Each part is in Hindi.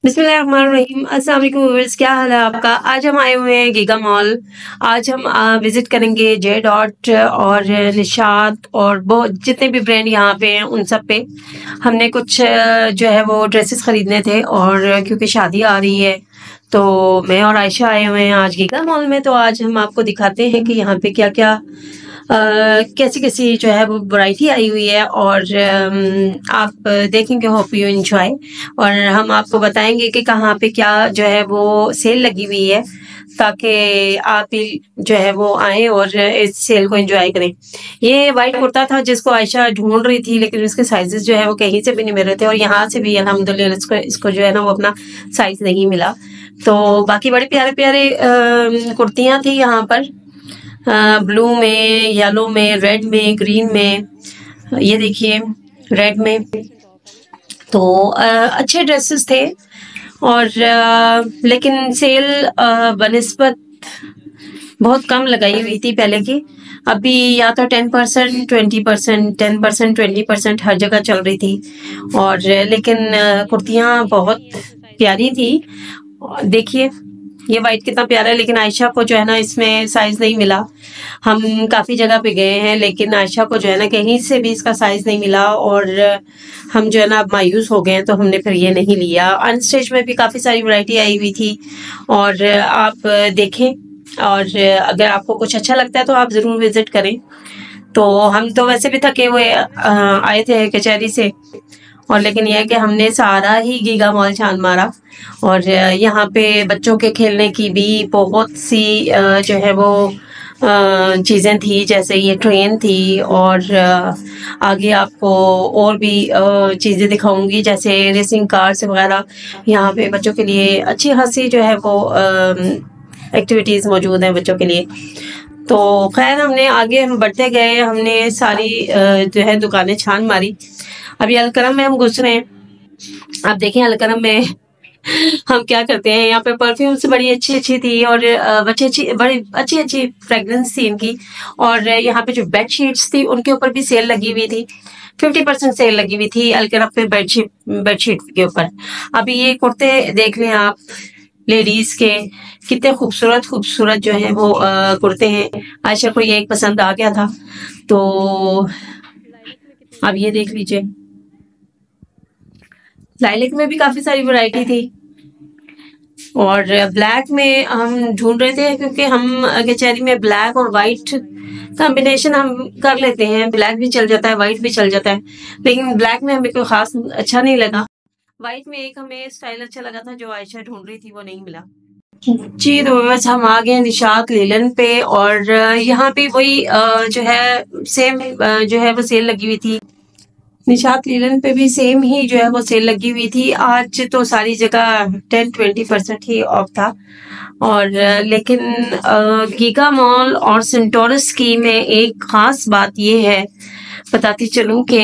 बिस्मिल्लाहिर्रहमानिर्रहीम। अस्सलाम वालेकुम व्यूअर्स, क्या हाल है आपका। आज हम आए हुए हैं गीगा मॉल। आज हम विजिट करेंगे जे डॉट और निशात और बहुत जितने भी ब्रांड यहाँ पे हैं उन सब पे हमने कुछ जो है वो ड्रेसेस खरीदने थे, और क्योंकि शादी आ रही है तो मैं और आयशा आए हुए हैं आज गीगा मॉल में। तो आज हम आपको दिखाते हैं कि यहाँ पे क्या क्या कैसी कैसी जो है वो वैरायटी आई हुई है, और आप देखेंगे, होप यू एंजॉय। और हम आपको बताएंगे कि कहाँ पे क्या जो है वो सेल लगी हुई है, ताकि आप भी जो है वो आए और इस सेल को एंजॉय करें। ये वाइट कुर्ता था जिसको आयशा ढूंढ रही थी, लेकिन उसके साइजेस जो है वो कहीं से भी नहीं मिल रहे थे, और यहाँ से भी अल्हम्दुलिल्लाह इसको जो है ना वो अपना साइज नहीं मिला। तो बाकी बड़े प्यारे प्यारे कुर्तियाँ थी यहाँ पर, ब्लू में, येलो में, रेड में, ग्रीन में। ये देखिए रेड में। तो अच्छे ड्रेसेस थे, और लेकिन सेल बनिस्बत बहुत कम लगाई हुई थी पहले की। अभी या तो 10%, 20%, 10%, 20% हर जगह चल रही थी। और लेकिन कुर्तियाँ बहुत प्यारी थी। देखिए ये वाइट कितना प्यारा है, लेकिन आयशा को जो है ना इसमें साइज नहीं मिला। हम काफ़ी जगह पे गए हैं, लेकिन आयशा को जो है ना कहीं से भी इसका साइज नहीं मिला, और हम जो है ना अब मायूस हो गए हैं, तो हमने फिर ये नहीं लिया। अनस्टिच में भी काफ़ी सारी वैरायटी आई हुई थी, और आप देखें, और अगर आपको कुछ अच्छा लगता है तो आप ज़रूर विज़िट करें। तो हम तो वैसे भी थके हुए आए थे कचहरी से, और लेकिन यह है कि हमने सारा ही गीगा मॉल छान मारा। और यहाँ पे बच्चों के खेलने की भी बहुत सी जो है वो चीज़ें थी, जैसे ये ट्रेन थी, और आगे आपको और भी चीज़ें दिखाऊंगी, जैसे रेसिंग कार्स वगैरह। यहाँ पे बच्चों के लिए अच्छी खासी जो है वो एक्टिविटीज़ मौजूद हैं बच्चों के लिए। तो खैर हमने आगे हम बढ़ते गए, हमने सारी जो है दुकानें छान मारी। अभी अलकरम में हम घुस रहे हैं। आप देखें अलकरम में हम क्या करते हैं। यहाँ पे परफ्यूम्स बड़ी अच्छी अच्छी थी, और बड़ी अच्छी अच्छी फ्रेगरेंस थी इनकी। और यहाँ पे जो बेड शीट्स थी उनके ऊपर भी सेल लगी हुई थी, 50% सेल लगी हुई थी अलकरम पे बेडशीट के ऊपर। अभी ये कुर्ते देख लें आप, लेडीज के कितने खूबसूरत खूबसूरत जो है वो कुर्ते हैं। आयशा को ये एक पसंद आ गया था, तो अब ये देख लीजिए। लाइलिक में भी काफी सारी वैरायटी थी, और ब्लैक में हम ढूंढ रहे थे, क्योंकि हम कचहरी में ब्लैक और वाइट कॉम्बिनेशन हम कर लेते हैं। ब्लैक भी चल जाता है, वाइट भी चल जाता है, लेकिन ब्लैक में हमें कोई खास अच्छा नहीं लगा। वाइट में एक हमें स्टाइल अच्छा लगा था जो आयशा ढूंढ रही थी, वो नहीं मिला। जी तो बस हम आ गए निशात लीलन पे, और यहाँ पे वही जो है सेम जो है वो सेल लगी हुई थी। निशात लीलन पे भी सेम ही जो है वो सेल लगी हुई थी। आज तो सारी जगह 10-20% ही ऑफ था। और लेकिन गीगा मॉल और सेंटोरस की में एक खास बात ये है, बताती चलूं कि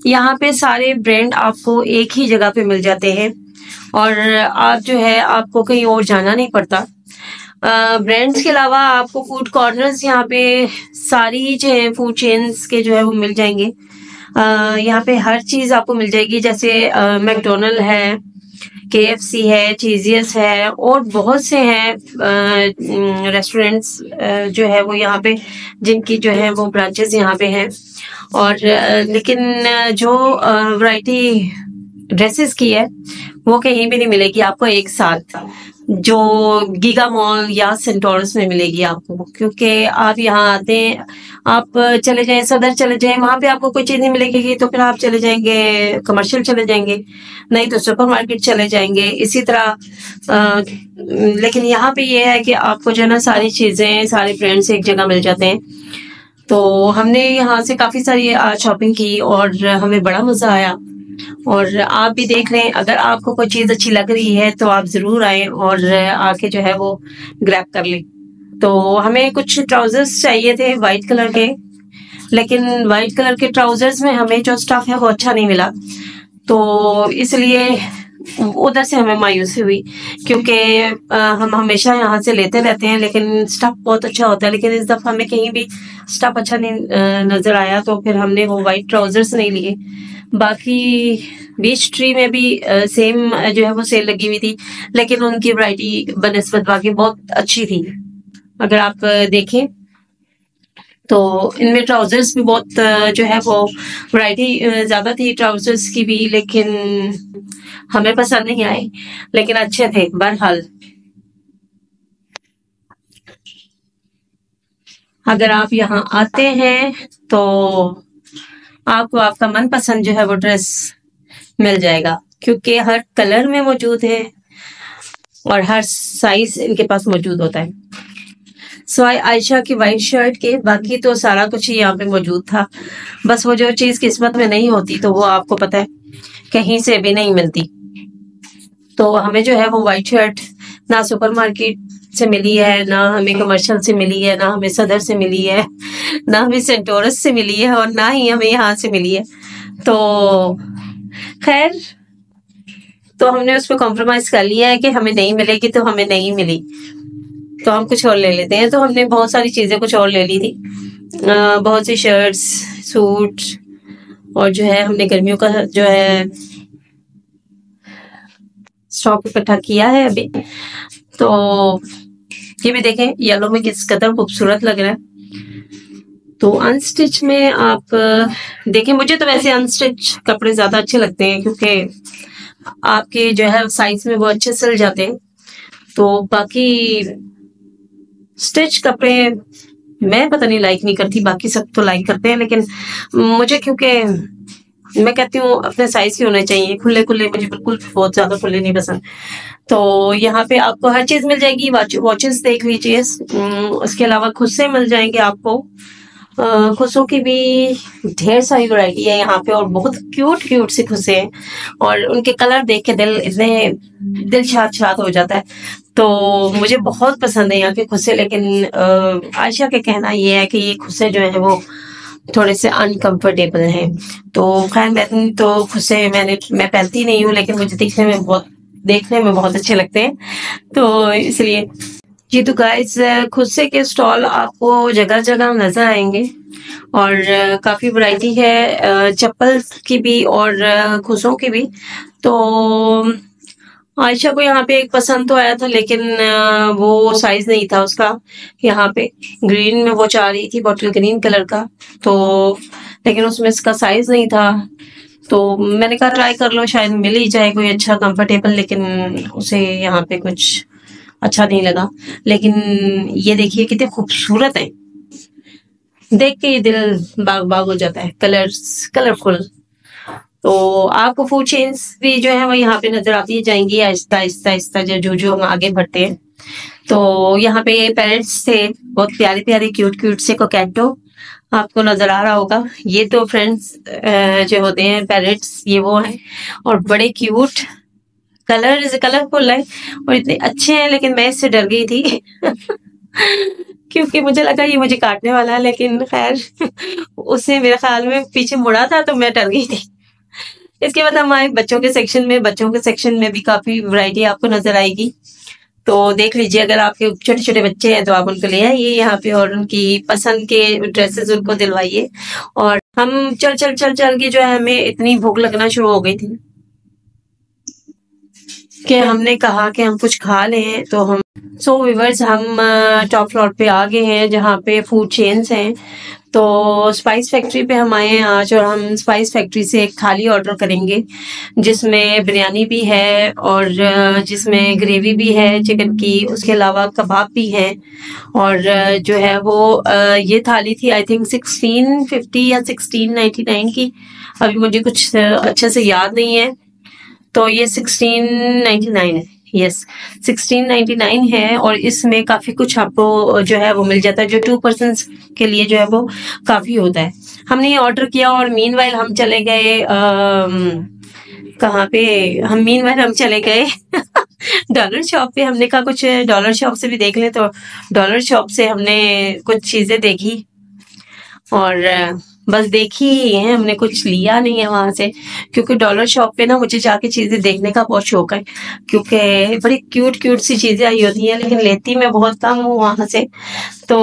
यहाँ पे सारे ब्रांड आपको एक ही जगह पे मिल जाते हैं, और आप जो है आपको कहीं और जाना नहीं पड़ता। ब्रांड्स के अलावा आपको फूड कॉर्नर्स यहाँ पे सारी जो है फूड चेन्स के जो है वो मिल जाएंगे। यहाँ पे हर चीज आपको मिल जाएगी, जैसे मैकडोनल्ड है, KFC है, चीजियस है, और बहुत से हैं रेस्टोरेंट्स जो है वो यहाँ पे, जिनकी जो है वो ब्रांचेस यहाँ पे हैं। और लेकिन जो वैरायटी ड्रेसेस की है वो कहीं भी नहीं मिलेगी आपको एक साथ, जो गीगा मॉल या सेंटोरस में मिलेगी आपको। क्योंकि आप यहाँ आते हैं, आप चले जाएं सदर चले जाएं, वहां पे आपको कोई चीज नहीं मिलेगी, तो फिर आप चले जाएंगे कमर्शियल चले जाएंगे, नहीं तो सुपरमार्केट चले जाएंगे, इसी तरह। लेकिन यहाँ पे ये है कि आपको जो है ना सारी चीजें सारे ब्रांड्स एक जगह मिल जाते हैं। तो हमने यहाँ से काफी सारी शॉपिंग की, और हमें बड़ा मजा आया। और आप भी देख लें, अगर आपको कोई चीज अच्छी लग रही है तो आप जरूर आए और आके जो है वो ग्रैब कर लें। तो हमें कुछ ट्राउजर्स चाहिए थे वाइट कलर के, लेकिन वाइट कलर के ट्राउजर्स में हमें जो स्टफ है वो अच्छा नहीं मिला, तो इसलिए उधर से हमें मायूसी हुई, क्योंकि हम हमेशा यहाँ से लेते रहते हैं, लेकिन स्टफ बहुत अच्छा होता है। लेकिन इस दफा हमें कहीं भी स्टफ अच्छा नहीं नजर आया, तो फिर हमने वो वाइट ट्राउजर्स नहीं लिए। बाकी बीच ट्री में भी सेम जो है वो सेल लगी हुई थी, लेकिन उनकी वैरायटी बनस्बत बाकी बहुत अच्छी थी। अगर आप देखें तो इनमें ट्राउजर्स भी बहुत जो है वो वैरायटी ज्यादा थी ट्राउजर्स की भी, लेकिन हमें पसंद नहीं आए, लेकिन अच्छे थे बहरहाल। अगर आप यहाँ आते हैं तो आपको आपका मनपसंद जो है वो ड्रेस मिल जाएगा, क्योंकि हर कलर में मौजूद है और हर साइज इनके पास मौजूद होता है। सवाई आयशा की वाइट शर्ट के बाकी तो सारा कुछ ही यहाँ पे मौजूद था। बस वो जो चीज किस्मत में नहीं होती तो वो आपको पता है कहीं से भी नहीं मिलती। तो हमें जो है वो वाइट शर्ट ना सुपरमार्केट से मिली है, ना हमें कमर्शियल से मिली है, ना हमें सदर से मिली है, ना हमें सेंटोरस से मिली है, और ना ही हमें यहाँ से मिली है। तो खैर, तो हमने उस पर कॉम्प्रोमाइज कर लिया है कि हमें नहीं मिलेगी तो हमें नहीं मिली, तो हम कुछ और ले लेते हैं। तो हमने बहुत सारी चीजें कुछ और ले ली थी, बहुत सी शर्ट्स, सूट, और जो है हमने गर्मियों का जो है स्टॉक इकट्ठा किया है अभी। तो ये भी देखें येलो में किस कदर खूबसूरत लग रहा है। तो अनस्टिच में आप देखें, मुझे तो वैसे अनस्टिच कपड़े ज्यादा अच्छे लगते हैं, क्योंकि आपके जो है साइज में वो अच्छे सिल जाते हैं। तो बाकी स्टिच कपड़े मैं पता नहीं लाइक नहीं करती, बाकी सब तो लाइक करते हैं, लेकिन मुझे क्योंकि मैं कहती हूँ अपने साइज के होने चाहिए, खुले खुले मुझे बिल्कुल बहुत ज्यादा खुले नहीं पसंद। तो यहाँ पे आपको हर चीज मिल जाएगी। वॉचेस देख लीजिए, उसके अलावा खुस्से मिल जाएंगे आपको। खुशों की भी ढेर सारी वैरायटी है यहाँ पे, और बहुत क्यूट क्यूट से खुशे हैं, और उनके कलर देख के दिल शाद शाद हो जाता है। तो मुझे बहुत पसंद है यहाँ के खुशे, लेकिन आयशा के कहना ये है कि ये खुशे जो है वो थोड़े से अनकंफर्टेबल हैं। तो खैर मैं तो खुशे मैं पहनती नहीं हूँ, लेकिन मुझे देखने में बहुत अच्छे लगते हैं, तो इसलिए। जी तो गाइस, खुशे के स्टॉल आपको जगह जगह नजर आएंगे, और काफी वैरायटी है चप्पल की भी और खुशों की भी। तो आयशा को यहाँ पे एक पसंद तो आया था, लेकिन वो साइज नहीं था उसका। यहाँ पे ग्रीन में वो चाह रही थी, बॉटल ग्रीन कलर का, तो लेकिन उसमें इसका साइज नहीं था। तो मैंने कहा ट्राई कर लो, शायद मिल ही जाए कोई अच्छा कंफर्टेबल, लेकिन उसे यहाँ पे कुछ अच्छा नहीं लगा। लेकिन ये देखिए कितने खूबसूरत है, देख के ही दिल बाग बाग हो जाता है, कलरफुल। तो आपको फूड चेन्स भी जो है वो यहाँ पे नजर आती जाएंगी आहिस्ता आहिस्ता आहिस्ता, जो जो हम आगे बढ़ते हैं। तो यहाँ पे पैरेट्स थे, बहुत प्यारे प्यारे क्यूट क्यूट से कोकेटो आपको नजर आ रहा होगा। ये तो फ्रेंड्स जो होते हैं पैरेट्स, ये वो हैं, और बड़े क्यूट कलरफुल है और इतने अच्छे हैं। लेकिन मैं इससे डर गई थी क्योंकि मुझे लगा ये मुझे काटने वाला है, लेकिन खैर उसने मेरे ख्याल में पीछे मुड़ा था, तो मैं डर गई थी। इसके बाद हम आए बच्चों के सेक्शन में भी काफी वैरायटी आपको नजर आएगी। तो देख लीजिए, अगर आपके छोटे छोटे बच्चे हैं तो आप उनको ले आइए यहाँ पे, और उनकी पसंद के ड्रेसेस उनको दिलवाइए। और हम चल के जो है हमें इतनी भूख लगना शुरू हो गई थी कि हमने कहा कि हम कुछ खा लें। तो हम व्यूअर्स हम टॉप फ्लोर पे आ गए हैं, जहाँ पे फूड चेन्स हैं। तो स्पाइस फैक्ट्री पे हम आए हैं आज, और हम स्पाइस फैक्ट्री से एक थाली ऑर्डर करेंगे, जिसमें बिरयानी भी है और जिसमें ग्रेवी भी है चिकन की, उसके अलावा कबाब भी है। और जो है वो ये थाली थी आई थिंक 1650 या 1699 की, अभी मुझे कुछ अच्छे से याद नहीं है। तो ये 1699 है, यस 1699 है, और इसमें काफी कुछ आपको जो है वो मिल जाता है, जो 2 पर्सन्स के लिए जो है वो काफी होता है। हमने ये ऑर्डर किया, और मीनवाइल हम चले गए कहाँ पे, हम चले गए डॉलर शॉप पे। हमने कहा कुछ डॉलर शॉप से भी देख लें, तो डॉलर शॉप से हमने कुछ चीजें देखी, और बस देखी ही है, हमने कुछ लिया नहीं है वहां से, क्योंकि डॉलर शॉप पे ना मुझे जाके चीजें देखने का बहुत शौक है, क्योंकि बड़ी क्यूट क्यूट सी चीजें आई होती हैं, लेकिन लेती मैं बहुत कम हूँ वहां से। तो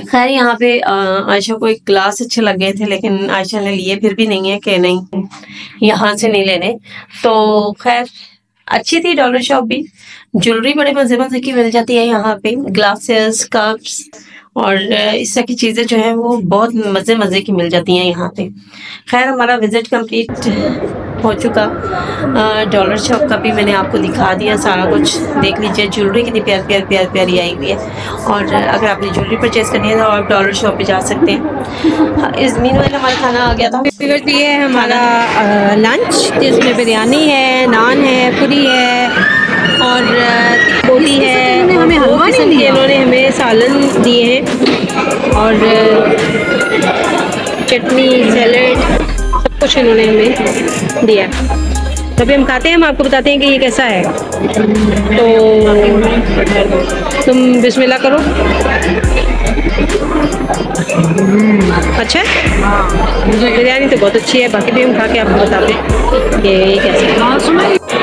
खैर यहाँ पे आयशा को एक ग्लास अच्छे लग गए थे, लेकिन आयशा ने लिए फिर भी नहीं है कि नहीं यहाँ से नहीं लेने। तो खैर अच्छी थी डॉलर शॉप भी। ज्वेलरी बड़े मजे मजे की मिल जाती है यहाँ पे, ग्लासेस, कप्स और इस तरह की चीजें जो है वो बहुत मजे मजे की मिल जाती हैं यहाँ पे। खैर हमारा विजिट कंप्लीट हो चुका। डॉलर शॉप का भी मैंने आपको दिखा दिया सारा कुछ। देख लीजिए ज्वेलरी कितनी प्यारी आई हुई है, और अगर आपने ज्वेलरी परचेज करनी है तो आप डॉलर शॉप पे जा सकते हैं। इस मीनवाइल हमारा खाना आ गया था। ये है हमारा लंच, जिसमें बिरयानी है, नान है, पूरी है और रोटी है, और दो किस्म के इन्होंने हमें सालन दिए हैं और चटनी, सैलेड, सब कुछ इन्होंने हमें दिया। तभी हम खाते हैं, हम आपको बताते हैं कि ये कैसा है। तो तुम बिस्मिल्लाह करो। अच्छा, बिरयानी तो बहुत अच्छी है, बाकी भी हम खा के आपको बताते हैं कि ये कैसा है।